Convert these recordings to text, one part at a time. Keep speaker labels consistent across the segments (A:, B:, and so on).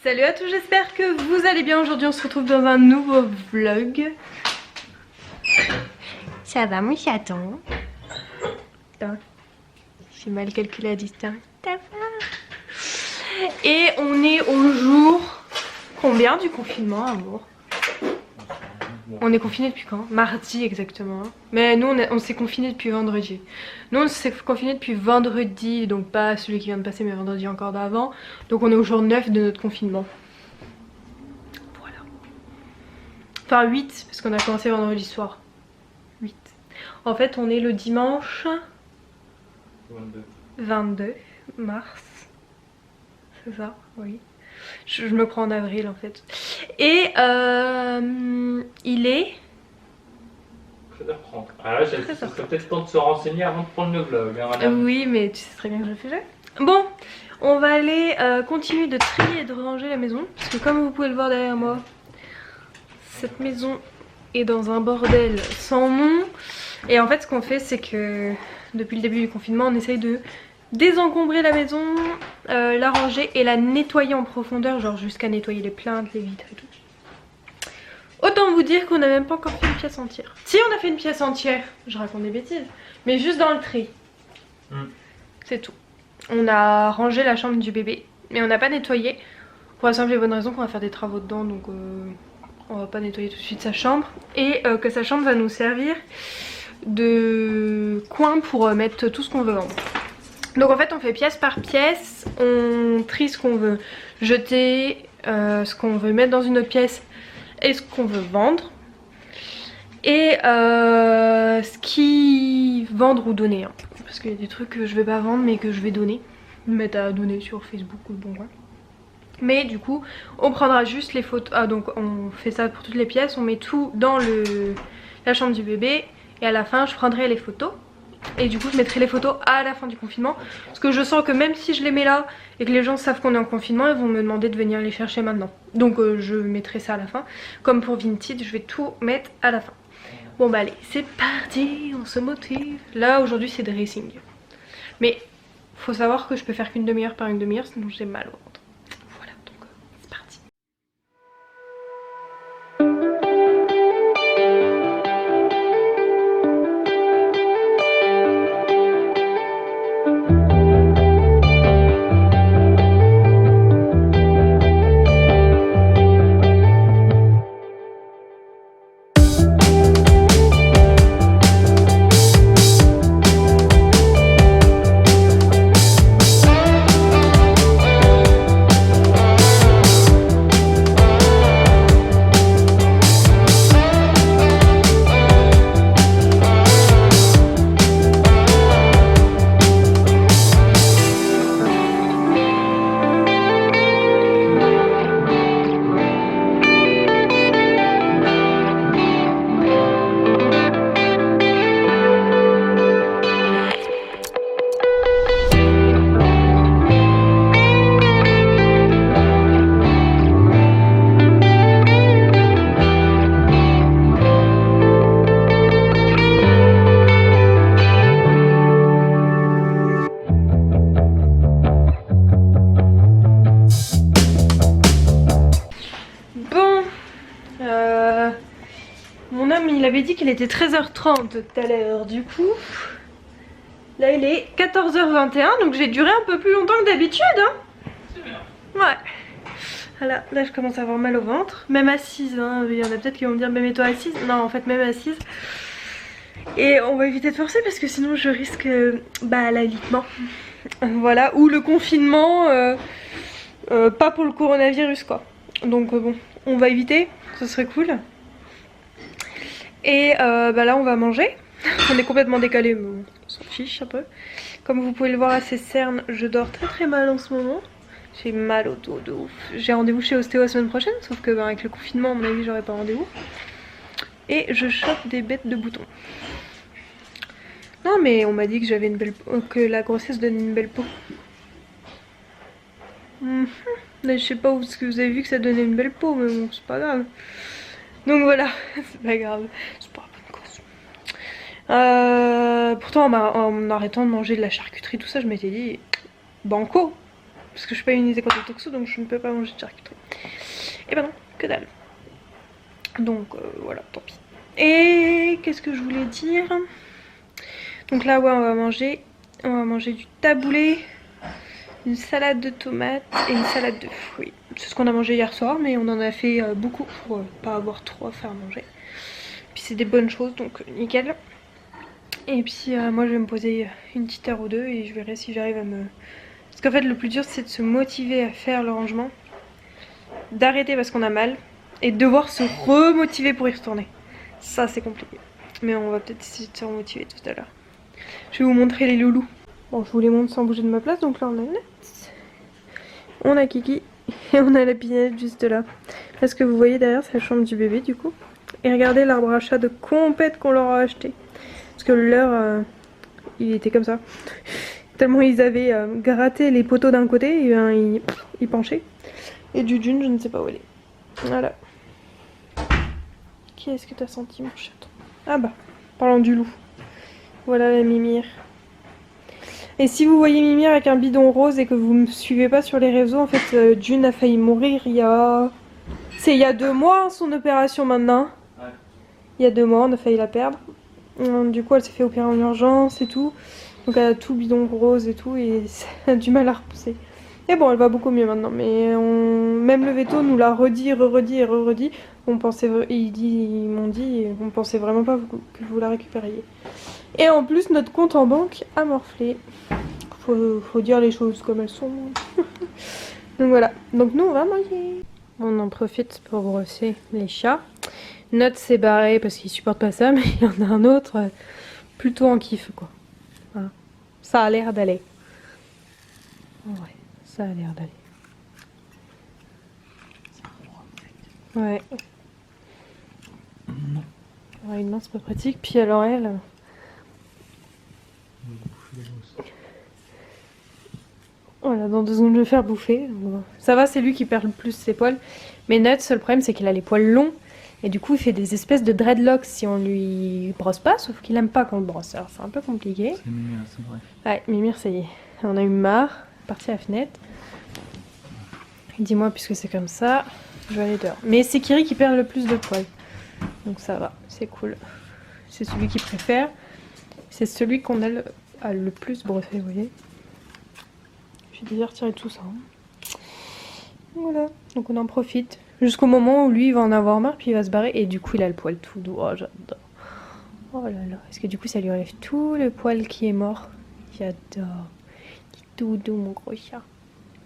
A: Salut à tous, j'espère que vous allez bien. Aujourd'hui on se retrouve dans un nouveau vlog. Ça va mon chaton? J'ai mal calculé la distance. Et on est au jour combien du confinement, amour? On est confiné depuis quand? Mardi exactement. Mais nous on s'est confiné depuis vendredi. Nous on s'est confiné depuis vendredi, donc pas celui qui vient de passer mais vendredi encore d'avant. Donc on est au jour 9 de notre confinement. Voilà. Enfin 8 parce qu'on a commencé vendredi soir. 8. En fait on est le dimanche 22 mars. C'est ça, oui. Je me prends en avril en fait. Et il est
B: 13h30. Ah là, ça serait peut-être temps de se renseigner avant de prendre le vlog, hein, madame.
A: Oui, mais tu sais très bien que je le fais jamais. Bon, on va aller continuer de trier et de ranger la maison. Parce que comme vous pouvez le voir derrière moi, cette maison est dans un bordel sans nom. Et en fait ce qu'on fait c'est que depuis le début du confinement on essaye de désencombrer la maison, la ranger et la nettoyer en profondeur, genre jusqu'à nettoyer les plaintes, les vitres et tout. Autant vous dire qu'on n'a même pas encore fait une pièce entière. Si, on a fait une pièce entière, je raconte des bêtises, mais juste dans le tri. C'est tout. On a rangé la chambre du bébé, mais on n'a pas nettoyé. Pour la simple et bonne raison qu'on va faire des travaux dedans, donc on va pas nettoyer tout de suite sa chambre. Et que sa chambre va nous servir de coin pour mettre tout ce qu'on veut vendre. Donc en fait on fait pièce par pièce, on trie ce qu'on veut jeter, ce qu'on veut mettre dans une autre pièce et ce qu'on veut vendre. Et ce qui vendre ou donner, hein. Parce qu'il y a des trucs que je vais pas vendre mais que je vais donner, mettre à donner sur Facebook ou bon ouais. Mais du coup on prendra juste les photos, ah donc on fait ça pour toutes les pièces, on met tout dans la chambre du bébé et à la fin je prendrai les photos. Et du coup je mettrai les photos à la fin du confinement. Parce que je sens que même si je les mets là et que les gens savent qu'on est en confinement, ils vont me demander de venir les chercher maintenant. Donc je mettrai ça à la fin. Comme pour Vinted, je vais tout mettre à la fin. Bon bah allez, c'est parti, on se motive. Là aujourd'hui c'est dressing. Mais faut savoir que je peux faire qu'une demi-heure par une demi-heure, sinon j'ai mal au ventre. Voilà, donc c'est parti. Mon homme il avait dit qu'il était 13h30 tout à l'heure, du coup là il est 14h21, donc j'ai duré un peu plus longtemps que d'habitude hein.
B: C'est bien.
A: Ouais. Voilà, là je commence à avoir mal au ventre, même assise hein. Il y en a peut-être qui vont me dire mais mets-toi assise. Non en fait même assise. Et on va éviter de forcer parce que sinon je risque l'alitement. Voilà, ou le confinement, pas pour le coronavirus quoi. Donc bon, on va éviter, ce serait cool. Et là on va manger. On est complètement décalé mais on s'en fiche un peu. Comme vous pouvez le voir à ces cernes, je dors très très mal en ce moment. J'ai mal au dos de ouf. J'ai rendez-vous chez ostéo la semaine prochaine, sauf que avec le confinement à mon avis j'aurai pas rendez-vous. Et je chope des bêtes de boutons. Non mais on m'a dit que j'avais une belle peau, que la grossesse donne une belle peau. Mais je sais pas où ce que vous avez vu que ça donnait une belle peau, mais bon c'est pas grave. Donc voilà, c'est pas grave, c'est pas la bonne cause. Pourtant en arrêtant de manger de la charcuterie tout ça je m'étais dit banco. parce que je suis pas immunisée contre le toxo, donc je ne peux pas manger de charcuterie. Et ben non, que dalle. Donc voilà, tant pis. Et qu'est-ce que je voulais dire? Donc là ouais, on va manger du taboulé, une salade de tomates et une salade de fruits. C'est ce qu'on a mangé hier soir, mais on en a fait beaucoup pour pas avoir trop à faire manger. Puis c'est des bonnes choses, donc nickel. Et puis moi je vais me poser une petite heure ou deux et je verrai si j'arrive à me... Parce qu'en fait le plus dur c'est de se motiver à faire le rangement, d'arrêter parce qu'on a mal et de devoir se remotiver pour y retourner. Ça c'est compliqué. Mais on va peut-être essayer de se remotiver tout à l'heure. Je vais vous montrer les loulous. Bon, je vous les montre sans bouger de ma place. Donc là on a Nets, on a Kiki et on a la Pinette juste là. Là ce que vous voyez derrière c'est la chambre du bébé du coup. Et regardez l'arbre à chat de compète qu'on leur a acheté. Parce que leur il était comme ça. Tellement ils avaient gratté les poteaux d'un côté et ils penchaient. Et Jujun je ne sais pas où elle est. Voilà. Qui est-ce que t'as senti mon chaton? Ah bah, parlons du loup. Voilà la Mimir. Et si vous voyez Mimir avec un bidon rose et que vous me suivez pas sur les réseaux, en fait June a failli mourir il y a... C'est il y a 2 mois son opération maintenant. Ouais. Il y a 2 mois on a failli la perdre. Du coup elle s'est fait opérer en urgence et tout. Donc elle a tout bidon rose et tout et ça a du mal à repousser. Et bon elle va beaucoup mieux maintenant. Mais même le veto nous l'a redit et redit. On pensait... Ils m'ont dit on pensait vraiment pas que vous la récupériez. Et en plus notre compte en banque a morflé. Faut dire les choses comme elles sont. Donc voilà, donc nous on va manger. On en profite pour brosser les chats. Note s'est barré parce qu'il supporte pas ça, mais il y en a un autre plutôt en kiff quoi. Voilà. Ça a l'air d'aller. Ouais, ça a l'air d'aller. Ouais. Ouais, une main c'est pas pratique, puis alors elle... Voilà, dans 2 secondes je vais faire bouffer. Ça va, c'est lui qui perd le plus ses poils. Mais Nuts, le problème c'est qu'il a les poils longs. Et du coup il fait des espèces de dreadlocks si on lui brosse pas. Sauf qu'il aime pas qu'on le brosse, alors c'est un peu compliqué.
B: C'est Mimir, c'est vrai.
A: Ouais, Mimir ça y est. On a eu marre, parti à la fenêtre. Dis-moi puisque c'est comme ça, je vais aller dehors. Mais c'est Kiri qui perd le plus de poils. Donc ça va, c'est cool. C'est celui qui préfère. C'est celui qu'on a le plus brossé, vous voyez. J'ai déjà retiré tout ça. Voilà, donc on en profite. Jusqu'au moment où lui il va en avoir marre, puis il va se barrer. Et du coup il a le poil tout doux. Oh j'adore. Oh là là. Est-ce que du coup ça lui enlève tout le poil qui est mort? J'adore. Tout doux mon gros chat.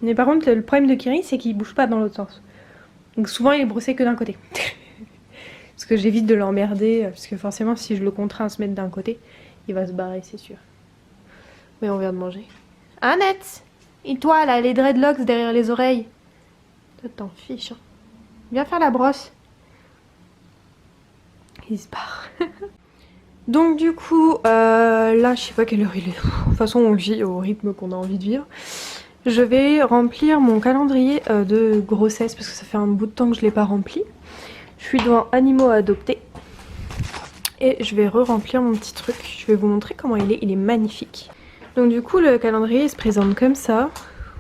A: Mais par contre le problème de Kiri c'est qu'il bouge pas dans l'autre sens. Donc souvent il est brossé que d'un côté. Parce que j'évite de l'emmerder. Parce que forcément si je le contrains à se mettre d'un côté, il va se barrer c'est sûr. Mais on vient de manger. Annette! Et toi là, les dreadlocks derrière les oreilles? Toi t'en fiches. Hein. Viens faire la brosse. Il se barre. Donc du coup, là je sais pas quelle heure il est. De toute façon on vit au rythme qu'on a envie de vivre. Je vais remplir mon calendrier de grossesse parce que ça fait un bout de temps que je l'ai pas rempli. Je suis devant animaux à adopter. Et je vais re-remplir mon petit truc. Je vais vous montrer comment il est magnifique. Donc du coup le calendrier se présente comme ça,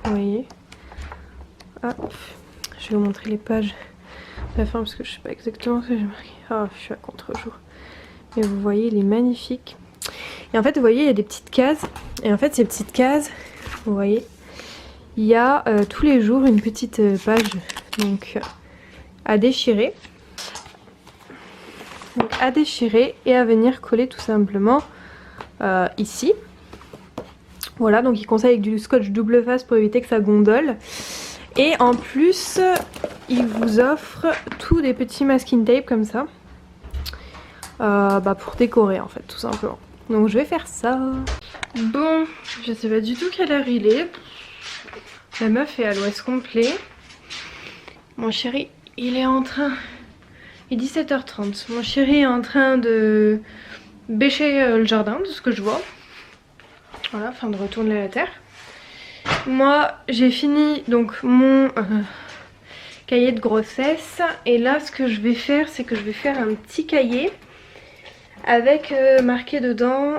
A: vous voyez. Hop. Je vais vous montrer les pages de la fin parce que je sais pas exactement ce que j'ai marqué. Ah, je suis à contre-jour. Et vous voyez, il est magnifique. Et en fait, vous voyez, il y a des petites cases. Et en fait, ces petites cases, vous voyez, il y a tous les jours une petite page donc à déchirer. Donc à déchirer et à venir coller tout simplement ici. Voilà, donc il conseille avec du scotch double face pour éviter que ça gondole. Et en plus, il vous offre tous des petits masking tape comme ça. Pour décorer en fait, tout simplement. Donc je vais faire ça. Bon, je sais pas du tout quelle heure il est. La meuf est à l'ouest complet. Mon chéri, il est en train... Il est 17h30. Mon chéri est en train de bêcher le jardin, de ce que je vois. Voilà, afin de retourner la terre. Moi, j'ai fini donc mon cahier de grossesse. Et là, ce que je vais faire, c'est que je vais faire un petit cahier avec marqué dedans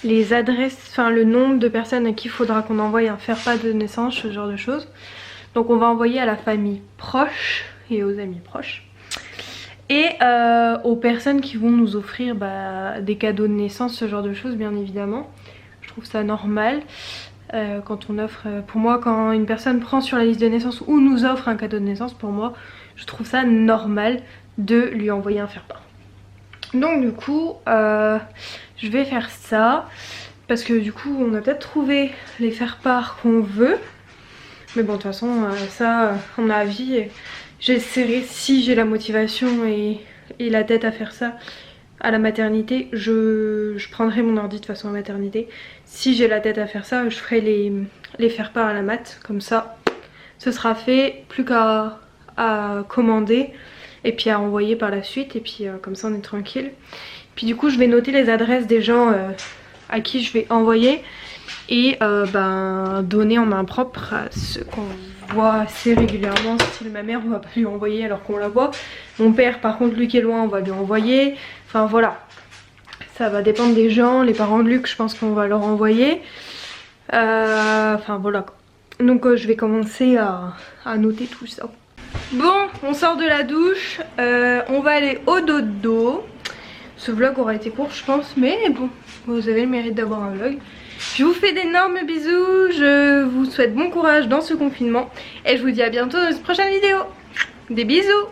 A: les adresses, enfin le nombre de personnes à qui il faudra qu'on envoie un faire-part de naissance, ce genre de choses. Donc on va envoyer à la famille proche et aux amis proches. Et aux personnes qui vont nous offrir des cadeaux de naissance, ce genre de choses bien évidemment. Je trouve ça normal. Quand on offre, pour moi quand une personne prend sur la liste de naissance ou nous offre un cadeau de naissance, pour moi je trouve ça normal de lui envoyer un faire-part. Donc du coup je vais faire ça parce que du coup on a peut-être trouvé les faire-part qu'on veut, mais bon de toute façon ça on a avis. J'essaierai, si j'ai la motivation et la tête à faire ça à la maternité, je prendrai mon ordi de toute façon à la maternité. Si j'ai la tête à faire ça, je ferai les faire-part à la mat, comme ça ce sera fait, plus qu'à commander et puis à envoyer par la suite, et puis comme ça on est tranquille. Puis du coup je vais noter les adresses des gens à qui je vais envoyer et donner en main propre à ceux qu'on voit assez régulièrement. Style ma mère on va pas lui envoyer alors qu'on la voit, mon père par contre lui qui est loin on va lui envoyer, enfin voilà, ça va dépendre des gens. Les parents de Luc je pense qu'on va leur envoyer, enfin voilà quoi. Donc je vais commencer à noter tout ça. Bon, on sort de la douche, on va aller au dodo. Ce vlog aura été court je pense, mais bon, vous avez le mérite d'avoir un vlog. Je vous fais d'énormes bisous, je vous souhaite bon courage dans ce confinement et je vous dis à bientôt dans une prochaine vidéo. Des bisous!